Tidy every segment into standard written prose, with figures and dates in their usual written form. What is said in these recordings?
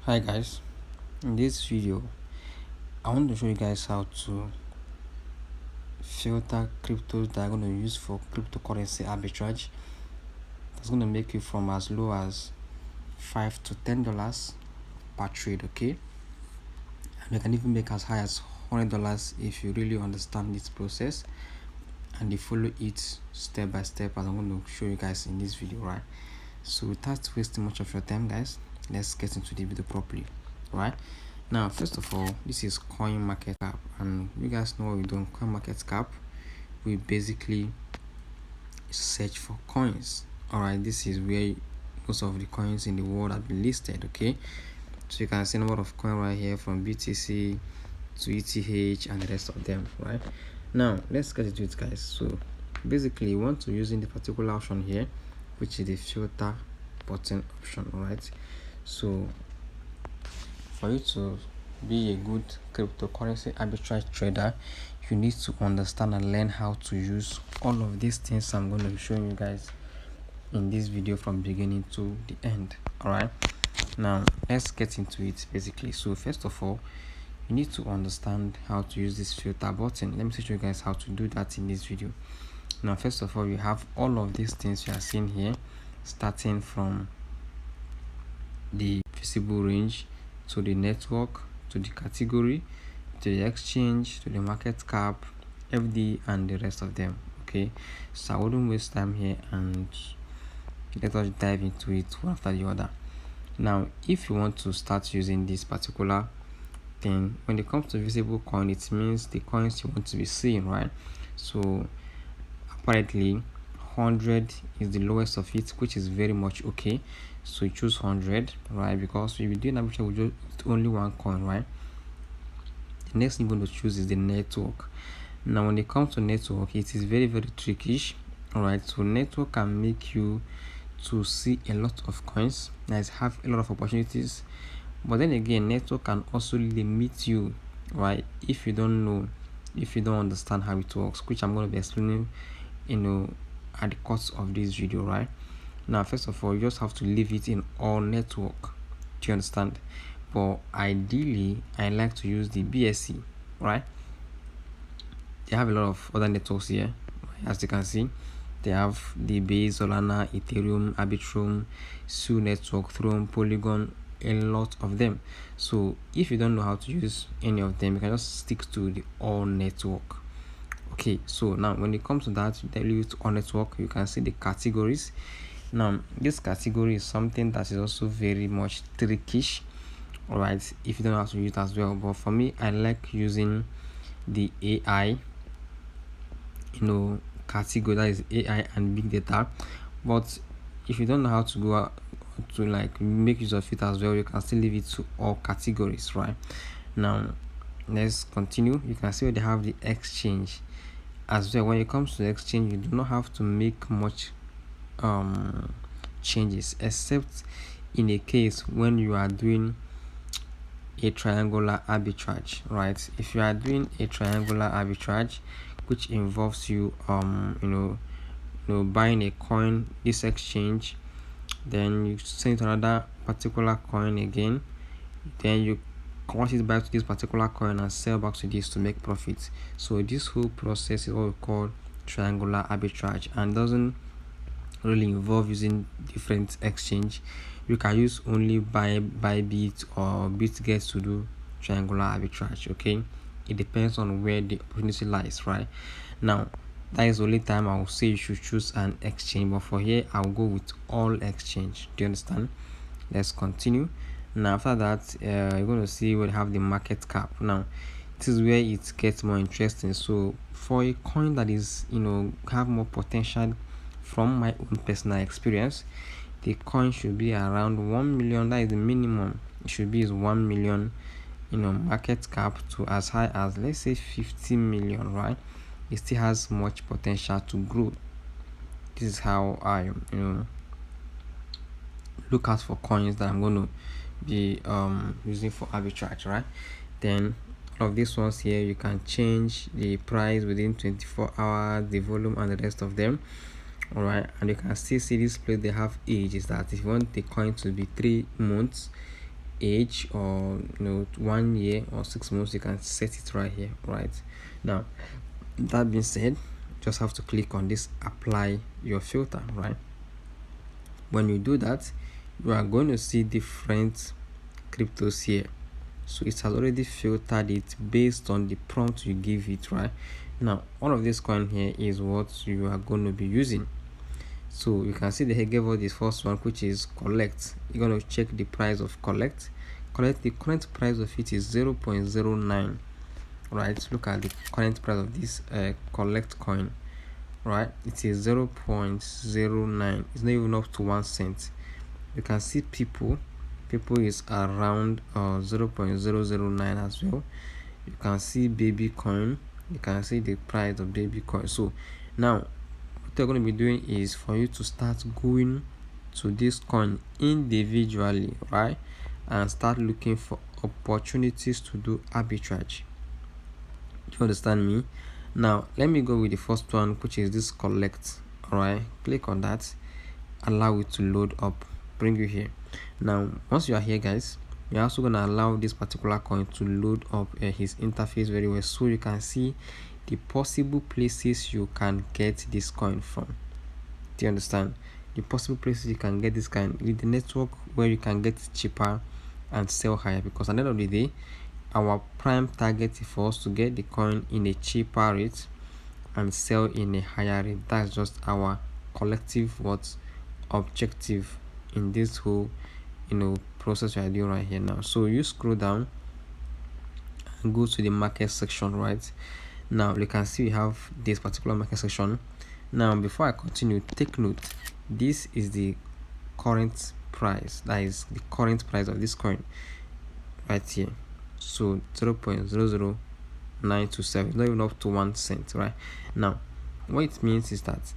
Hi guys, in this video I want to show you guys how to filter cryptos that are going to use for cryptocurrency arbitrage. That's going to make you from as low as $5 to $10 per trade, okay? And you can even make as high as $100 if you really understand this process and you follow it step by step as I'm going to show you guys in this video, right? So without wasting much of your time guys, let's get into the video properly, right? Now first of all, this is coinmarketcap, and you guys know what we do on coinmarketcap. We basically search for coins. All right, this is where most of the coins in the world have been listed, okay? So you can see a number of coins right here, from BTC to ETH and the rest of them, right? Now let's get into it guys. So basically you want to use in the particular option here, which is the filter button option. All right, so for you to be a good cryptocurrency arbitrage trader, you need to understand and learn how to use all of these things I'm going to be showing you guys in this video from beginning to the end. All right, now let's get into it. Basically, so first of all, you need to understand how to use this filter button. Let me show you guys how to do that in this video. Now first of all, you have all of these things you are seeing here, starting from the visible range to the network, to the category, to the exchange, to the market cap, FD, and the rest of them. Okay, so I wouldn't waste time here and let us dive into it one after the other. Now if you want to start using this particular thing, when it comes to visible coin, it means the coins you want to be seeing, right? So apparently 100 is the lowest of it, which is very much okay. So you choose 100, right? Because we'll be doing arbitrage with only one coin, right? The next thing you're going to choose is the network. Now when it comes to network, it is very tricky. All right, so network can make you to see a lot of coins, that have a lot of opportunities, but then again network can also limit you, right? If you don't know, if you don't understand how it works, which I'm going to be explaining at the course of this video, right? Now first of all, you just have to leave it in all network. Do you understand? But ideally I like to use the BSC, right? They have a lot of other networks here, as you can see. They have the Base, Solana, Ethereum, Arbitrum, Su network, Throne, Polygon, a lot of them. So if you don't know how to use any of them, you can just stick to the all network. Okay, so now when it comes to that, you use all network, you can see the categories. Now this category is something that is also very much trickish, all right, if you don't know how to use it as well. But for me, I like using the AI category, that is AI and big data. But if you don't know how to go out to like make use of it as well, you can still leave it to all categories, right? Now let's continue. You can see where they have the exchange as well. When it comes to the exchange, you do not have to make much changes, except in a case when you are doing a triangular arbitrage, right? If you are doing a triangular arbitrage, which involves you buying a coin, this exchange, then you send to another particular coin again, then you convert it back to this particular coin and sell back to this to make profit. So this whole process is what we call triangular arbitrage, and doesn't really involve using different exchange. You can use only Bybit or BitGet to do triangular arbitrage. Okay, it depends on where the opportunity lies, right? Now that is the only time I will say you should choose an exchange, but for here I'll go with all exchange. Do you understand? Let's continue. Now after that, you're going to see we have the market cap. Now this is where it gets more interesting. So for a coin that is have more potential, from my own personal experience, the coin should be around 1 million. That is the minimum. It should be is 1 million market cap to as high as, let's say, 50 million, right? It still has much potential to grow. This is how I look out for coins that I'm going to be using for arbitrage, right? Then all of these ones here, you can change the price within 24 hours, the volume, and the rest of them. All right, and you can still see this place they have age, is that if you want the coin to be 3 months, age, or 1 year or 6 months, you can set it right here. Right now, that being said, just have to click on this apply your filter. Right, when you do that, you are going to see different cryptos here. So it has already filtered it based on the prompt you give it. Right now, all of this coin here is what you are going to be using. So you can see they gave us this first one, which is collect. You're going to check the price of collect. The current price of it is 0.09. right, look at the current price of this collect coin. Right, it is 0.09. it's not even up to 1 cent. You can see people is around 0.009 as well. You can see baby coin. You can see the price of baby coin. So now what they're going to be doing is for you to start going to this coin individually, right, and start looking for opportunities to do arbitrage. Do you understand me? Now let me go with the first one, which is this collect. All right, click on that, allow it to load up, bring you here. Now once you are here, guys, you're also going to allow this particular coin to load up his interface very well, so you can see the possible places you can get this coin from. Do you understand? The possible places you can get this coin with the network where you can get it cheaper and sell higher, because at the end of the day, our prime target is for us to get the coin in a cheaper rate and sell in a higher rate. That's just our collective objective in this whole process we are doing right here now. So you scroll down and go to the market section. Right now, you can see we have this particular market section. Now before I continue, take note, this is the current price. That is the current price of this coin right here. So 0.00927, not even up to 1 cent. Right now, what it means is that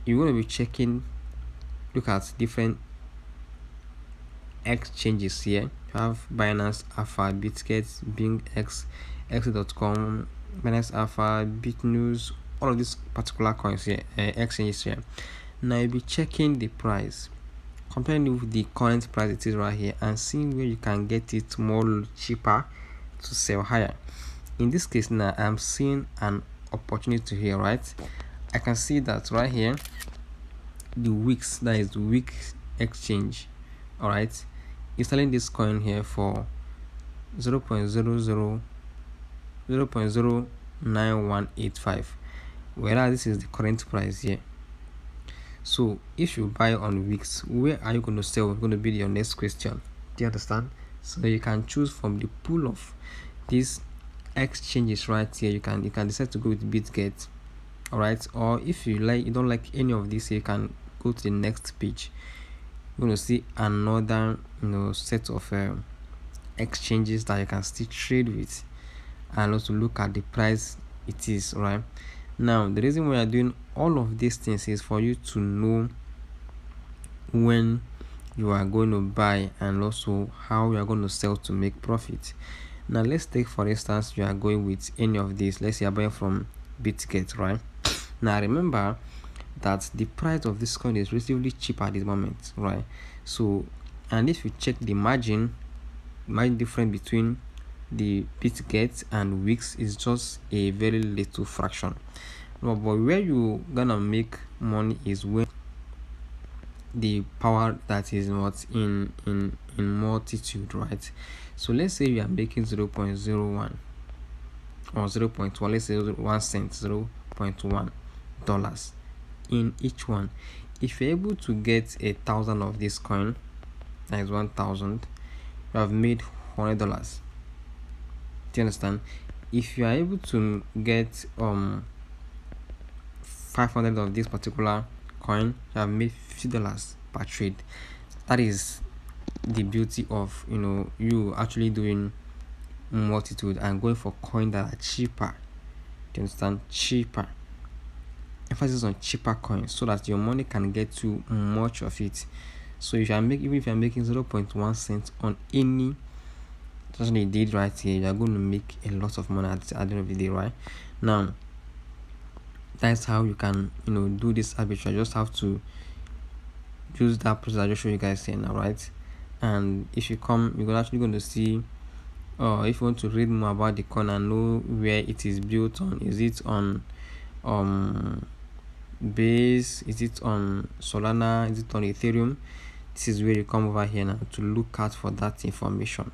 you're going to be checking, look at different exchanges here. You have Binance Alpha, Bitget, Bing X, X.com, Binance Alpha, BitNews, all of these particular coins here, exchanges here. Now you'll be checking the price, comparing it with the current price it is right here, and seeing where you can get it more cheaper to sell higher. In this case now, I'm seeing an opportunity here. Right, I can see that right here, the weeks, that is the week exchange. All right, you're selling this coin here for 0.9185, whereas this is the current price here. So if you buy on weeks, where are you going to sell? Going to be your next question. Do you understand? So you can choose from the pool of these exchanges right here. You can decide to go with Bitget. All right, or if you don't like any of this, you can go to the next page. You're going to see another set of exchanges that you can still trade with, and also look at the price it is. Right now, the reason we are doing all of these things is for you to know when you are going to buy and also how you are going to sell to make profit. Now let's take, for instance, you are going with any of these. Let's say you're buying from Bitget. Right now, remember that the price of this coin is relatively cheap at this moment. Right, so, and if you check the margin difference between the Bitget and Wix is just a very little fraction. But where you gonna make money is when the power that is not in multitude. Right, so let's say you are making 0.01 or 0.1, let's say 1 cent, $0.1 in each one. If you're able to get 1,000 of this coin, that is 1,000, you have made $100. Do you understand? If you are able to get 500 of this particular coin, you have made $50 per trade. That is the beauty of you actually doing multitude and going for coins that are cheaper. Do you understand? Cheaper. Emphasis on cheaper coins so that your money can get to much of it. So if you are even if you are making 0.1 cents on any transaction you did right here, you are going to make a lot of money at the end of the day. Right now, that's how you can do this arbitrage. You just have to use that process I just show you guys here now. Right, And if you come, you're actually going to see, if you want to read more about the coin and know where it is built on, is it on Base, is it on Solana, is it on Ethereum, this is where you come over here now to look out for that information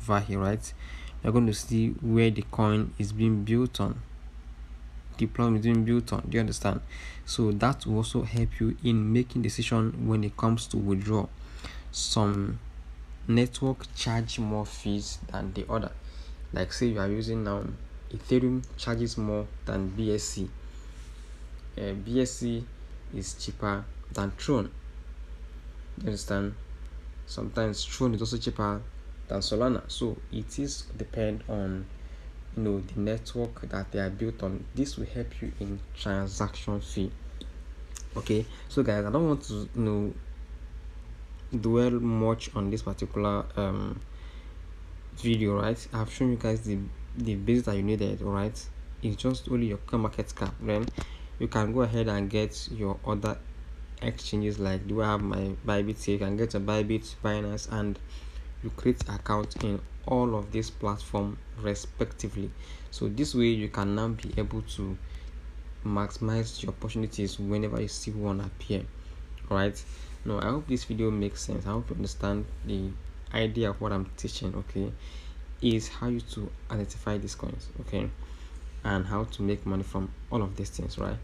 over here, right? You're going to see where the coin is being built on, the platform is being built on. Do you understand? So that will also help you in making decision when it comes to withdraw. Some network charge more fees than the other. Like say you are using now Ethereum charges more than BSC. BSC is cheaper than Tron. You understand? Sometimes Tron is also cheaper than Solana. So it is depend on the network that they are built on. This will help you in transaction fee. Okay, so guys, I don't want to dwell much on this particular video, right? I've shown you guys the basics that you needed. All right, it's just only your coinmarketcap. Then you can go ahead and get your other exchanges. Like, do I have my Bybit here? You can get a Bybit, Binance, and you create account in all of these platforms respectively. So this way you can now be able to maximize your opportunities whenever you see one appear. All right, now I hope this video makes sense. I hope you understand the idea of what I'm teaching. Okay, is how you to identify these coins, okay, and how to make money from all of these things, right?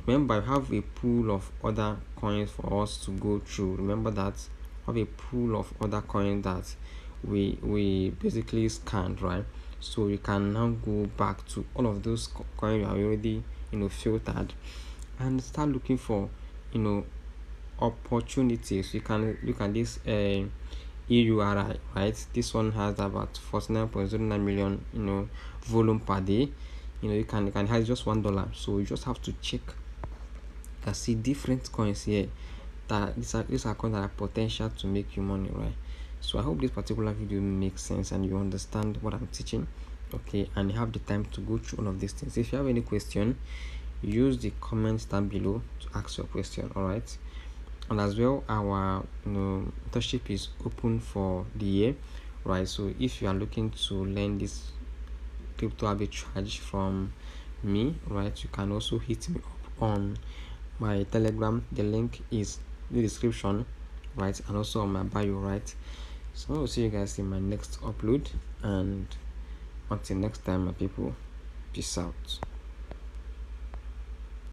Remember, I have a pool of other coins for us to go through. Remember that I have a pool of other coins that we basically scanned, right? So you can now go back to all of those coins you are already filtered and start looking for opportunities. You can look at this EURI, right? This one has about 49.09 million volume per day. You can have just $1. So you just have to check and see different coins here that these are coins that have potential to make you money, right? So I hope this particular video makes sense and you understand what I'm teaching, okay, and you have the time to go through all of these things. If you have any question, use the comments down below to ask your question. All right, and as well, our mentorship is open for the year, right? So if you are looking to learn this crypto arbitrage from me, right, you can also hit me up on my Telegram. The link is in the description, right, and also on my bio, right? So I will see you guys in my next upload, and until next time, my people, peace out.